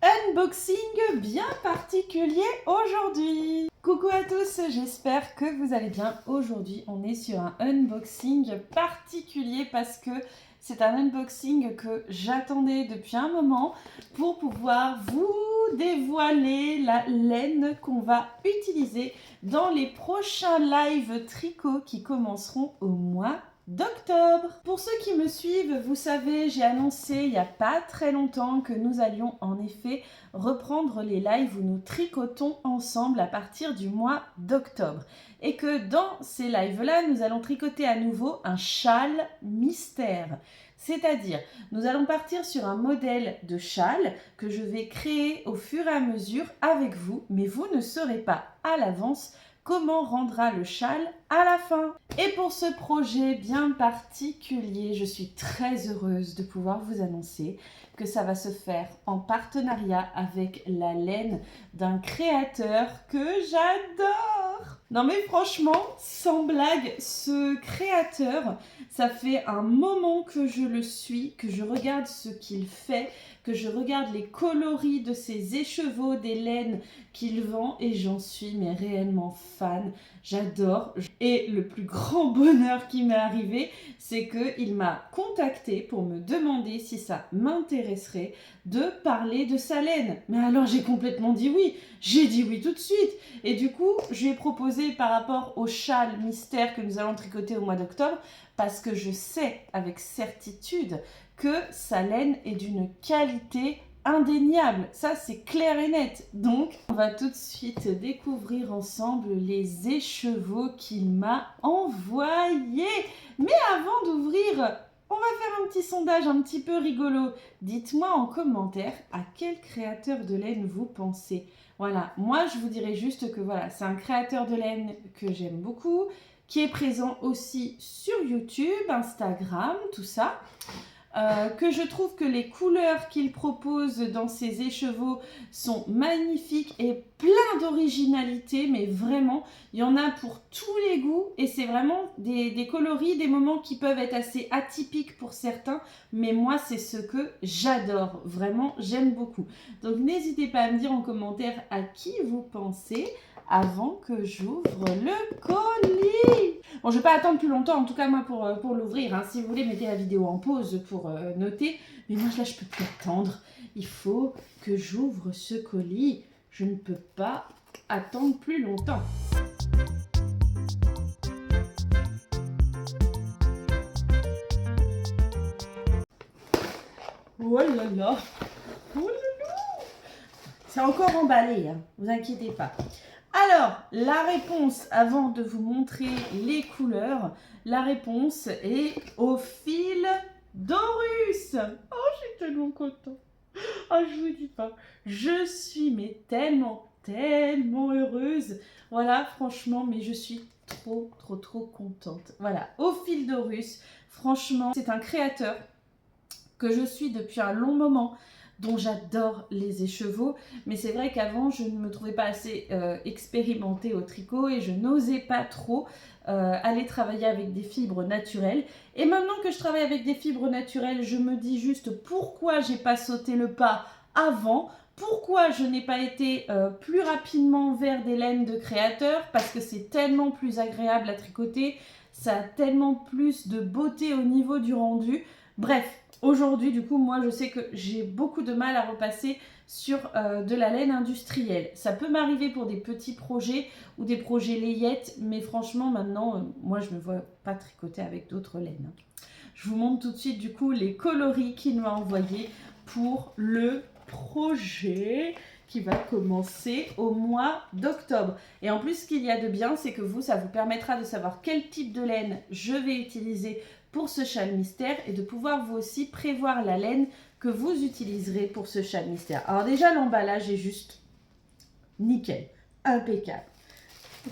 unboxing bien particulier aujourd'hui. Coucou à tous, j'espère que vous allez bien. Aujourd'hui, on est sur un unboxing particulier parce que c'est un unboxing que j'attendais depuis un moment pour pouvoir vous dévoiler la laine qu'on va utiliser dans les prochains live tricot qui commenceront au mois d'octobre. Pour ceux qui me suivent, vous savez, j'ai annoncé il n'y a pas très longtemps que nous allions en effet reprendre les lives où nous tricotons ensemble à partir du mois d'octobre. Et que dans ces lives-là, nous allons tricoter à nouveau un châle mystère. C'est-à-dire, nous allons partir sur un modèle de châle que je vais créer au fur et à mesure avec vous, mais vous ne saurez pas à l'avance comment rendra le châle à la fin. Et pour ce projet bien particulier, je suis très heureuse de pouvoir vous annoncer que ça va se faire en partenariat avec la laine d'un créateur que j'adore. Non mais franchement, sans blague, ce créateur, ça fait un moment que je le suis, que je regarde ce qu'il fait, que je regarde les coloris de ses écheveaux, des laines qu'il vend et j'en suis mais réellement fan. J'adore. Et le plus grand bonheur qui m'est arrivé, c'est qu'il m'a contacté pour me demander si ça m'intéresserait de parler de sa laine. Mais alors j'ai complètement dit oui. J'ai dit oui tout de suite. Et du coup, je lui ai proposé par rapport au châle mystère que nous allons tricoter au mois d'octobre, parce que je sais avec certitude que sa laine est d'une qualité indéniable. Ça, c'est clair et net. Donc, on va tout de suite découvrir ensemble les écheveaux qu'il m'a envoyés. Mais avant d'ouvrir, on va faire un petit sondage un petit peu rigolo. Dites-moi en commentaire à quel créateur de laine vous pensez. Voilà, moi je vous dirais juste que voilà, c'est un créateur de laine que j'aime beaucoup, qui est présent aussi sur YouTube, Instagram, tout ça. Que je trouve que les couleurs qu'il propose dans ses écheveaux sont magnifiques et plein d'originalité, mais vraiment, il y en a pour tous les goûts et c'est vraiment des coloris, des moments qui peuvent être assez atypiques pour certains, mais moi c'est ce que j'adore, vraiment j'aime beaucoup. Donc n'hésitez pas à me dire en commentaire à qui vous pensez avant que j'ouvre le colis. Bon, je ne vais pas attendre plus longtemps, en tout cas moi pour l'ouvrir. Hein. Si vous voulez, mettez la vidéo en pause pour noter. Mais moi là, je ne peux plus attendre. Il faut que j'ouvre ce colis. Je ne peux pas attendre plus longtemps. Oh là là. Oh là là. C'est encore emballé, hein. Vous inquiétez pas. Alors, la réponse, avant de vous montrer les couleurs, la réponse est au fil d'Horus. Oh, je suis tellement contente. Oh, je vous dis pas. Je suis mais tellement heureuse. Voilà, franchement, mais je suis trop contente. Voilà, au fil d'Horus. Franchement, c'est un créateur que je suis depuis un long moment, dont j'adore les écheveaux, mais c'est vrai qu'avant je ne me trouvais pas assez expérimentée au tricot et je n'osais pas trop aller travailler avec des fibres naturelles. Et maintenant que je travaille avec des fibres naturelles, je me dis juste pourquoi j'ai pas sauté le pas avant, pourquoi je n'ai pas été plus rapidement vers des laines de créateurs, parce que c'est tellement plus agréable à tricoter, ça a tellement plus de beauté au niveau du rendu. Bref, aujourd'hui, du coup, moi, je sais que j'ai beaucoup de mal à repasser sur de la laine industrielle. Ça peut m'arriver pour des petits projets ou des projets layettes, mais franchement, maintenant, moi, je ne me vois pas tricoter avec d'autres laines. Je vous montre tout de suite, du coup, les coloris qu'il m'a envoyés pour le projet qui va commencer au mois d'octobre. Et en plus, ce qu'il y a de bien, c'est que vous, ça vous permettra de savoir quel type de laine je vais utiliser pour ce châle mystère et de pouvoir vous aussi prévoir la laine que vous utiliserez pour ce châle mystère. Alors déjà, l'emballage est juste nickel, impeccable.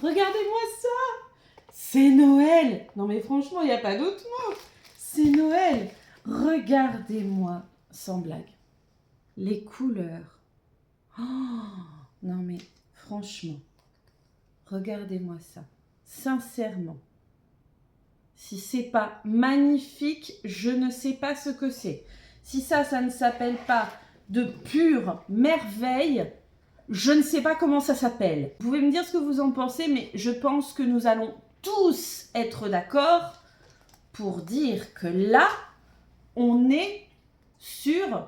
Regardez-moi ça! C'est Noël! Non mais franchement, il n'y a pas d'autre mot. C'est Noël! Regardez-moi, sans blague, les couleurs. Oh, non mais franchement, regardez-moi ça. Sincèrement. Si c'est pas magnifique, je ne sais pas ce que c'est. Si ça ne s'appelle pas de pure merveille. Je ne sais pas comment ça s'appelle. Vous pouvez me dire ce que vous en pensez, mais je pense que nous allons tous être d'accord pour dire que là, on est sur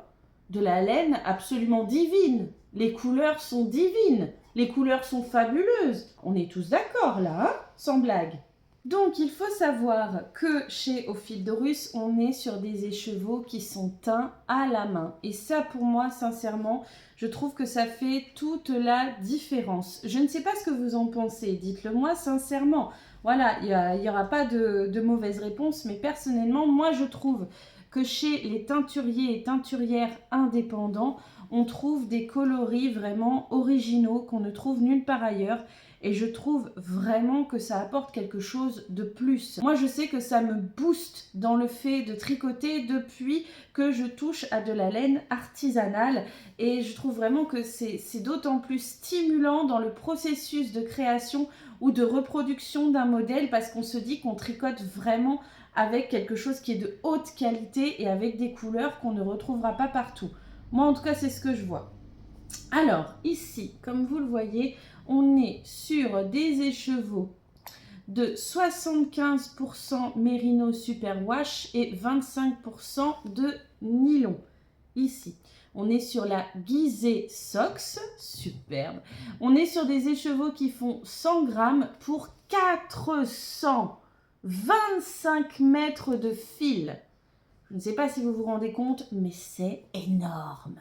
de la laine absolument divine. Les couleurs sont divines. Les couleurs sont fabuleuses. On est tous d'accord là, hein, sans blague. Donc, il faut savoir que chez Ophildorus, on est sur des écheveaux qui sont teints à la main. Et ça, pour moi, sincèrement, je trouve que ça fait toute la différence. Je ne sais pas ce que vous en pensez, dites-le moi sincèrement. Voilà, il n'y aura pas de mauvaise réponse, mais personnellement, moi, je trouve que chez les teinturiers et teinturières indépendants, on trouve des coloris vraiment originaux qu'on ne trouve nulle part ailleurs. Et je trouve vraiment que ça apporte quelque chose de plus. Moi, je sais que ça me booste dans le fait de tricoter depuis que je touche à de la laine artisanale. Et je trouve vraiment que c'est d'autant plus stimulant dans le processus de création ou de reproduction d'un modèle parce qu'on se dit qu'on tricote vraiment avec quelque chose qui est de haute qualité et avec des couleurs qu'on ne retrouvera pas partout. Moi, en tout cas, c'est ce que je vois. Alors, ici, comme vous le voyez, on est sur des écheveaux de 75% Merino Superwash et 25% de nylon. Ici, on est sur la Gizeh Sox, superbe. On est sur des écheveaux qui font 100 grammes pour 425 mètres de fil. Je ne sais pas si vous vous rendez compte, mais c'est énorme.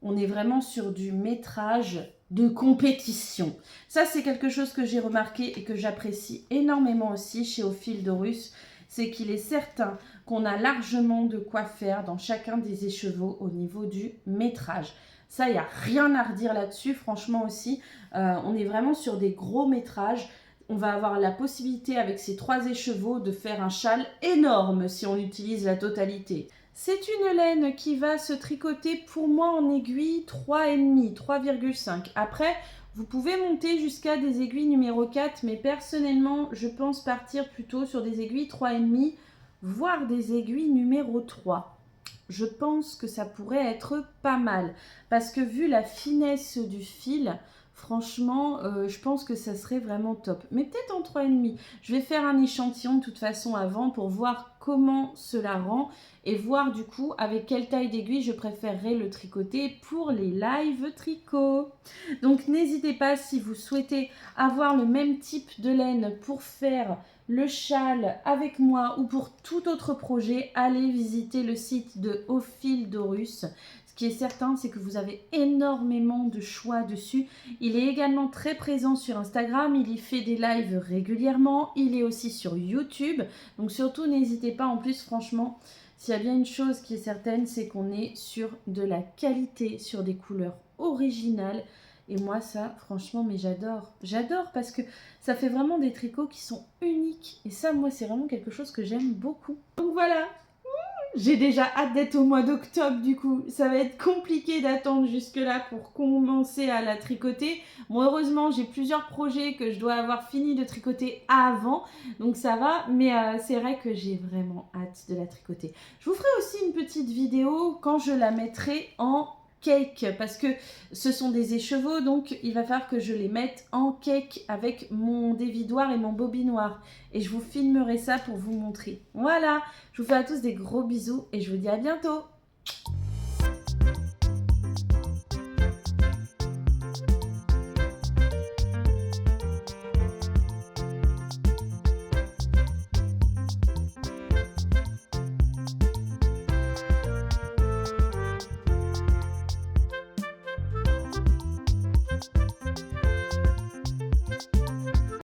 On est vraiment sur du métrage de compétition. Ça, c'est quelque chose que j'ai remarqué et que j'apprécie énormément aussi chez Ophildorus. C'est qu'il est certain qu'on a largement de quoi faire dans chacun des écheveaux au niveau du métrage. Ça, il n'y a rien à redire là-dessus, franchement aussi. On est vraiment sur des gros métrages. On va avoir la possibilité avec ces 3 écheveaux de faire un châle énorme si on utilise la totalité. C'est une laine qui va se tricoter pour moi en aiguille 3,5, 3,5. Après, vous pouvez monter jusqu'à des aiguilles numéro 4, mais personnellement, je pense partir plutôt sur des aiguilles 3,5, voire des aiguilles numéro 3. Je pense que ça pourrait être pas mal, parce que vu la finesse du fil, franchement, je pense que ça serait vraiment top. Mais peut-être en 3,5. Je vais faire un échantillon de toute façon avant pour voir comment cela rend et voir du coup avec quelle taille d'aiguille je préférerais le tricoter pour les live tricot. Donc n'hésitez pas si vous souhaitez avoir le même type de laine pour faire le châle avec moi ou pour tout autre projet, allez visiter le site de Ophildorus. Ce qui est certain, c'est que vous avez énormément de choix dessus. Il est également très présent sur Instagram, il y fait des lives régulièrement, il est aussi sur YouTube. Donc surtout, n'hésitez pas. En plus, franchement, s'il y a bien une chose qui est certaine, c'est qu'on est sur de la qualité, sur des couleurs originales. Et moi, ça, franchement, mais j'adore. J'adore parce que ça fait vraiment des tricots qui sont uniques. Et ça, moi, c'est vraiment quelque chose que j'aime beaucoup. Donc voilà. J'ai déjà hâte d'être au mois d'octobre du coup. Ça va être compliqué d'attendre jusque-là pour commencer à la tricoter. Bon, heureusement, j'ai plusieurs projets que je dois avoir fini de tricoter avant. Donc ça va, mais c'est vrai que j'ai vraiment hâte de la tricoter. Je vous ferai aussi une petite vidéo quand je la mettrai en cake parce que ce sont des écheveaux, donc il va falloir que je les mette en cake avec mon dévidoir et mon bobinoir et je vous filmerai ça pour vous montrer. Voilà, je vous fais à tous des gros bisous et je vous dis à bientôt.